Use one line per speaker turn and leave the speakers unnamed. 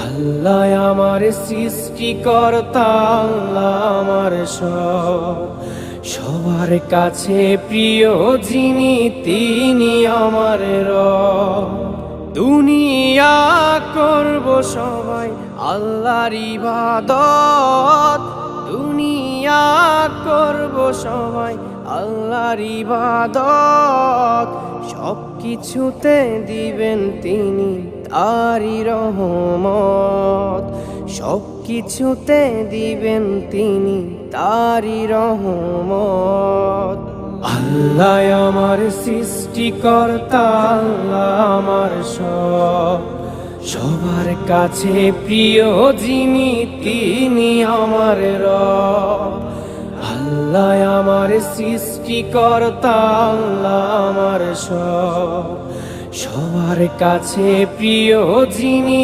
আল্লাহ আমার সৃষ্টিকর্তা, আল্লাহ আমার সব, সবার কাছে প্রিয় যিনি তিনি আমার রব। দুনিয়া করব সবাই আল্লাহর ইবাদত, দুনিয়া করব সবাই আল্লাহর ইবাদত, সব কিছুতে দিবেন তিনি তারি রহমত, সব কিছুতে দিবেন তিনি তারি রহমত। আল্লাহ আমার সৃষ্টিকর্তা, আল্লাহ আমার সব, সবার কাছে প্রিয় যিনি তিনি আমার রব। আল্লাহ আমার সৃষ্টিকর্তা, আল্লাহ আমার সব, সবার কাছে প্রিয় যিনি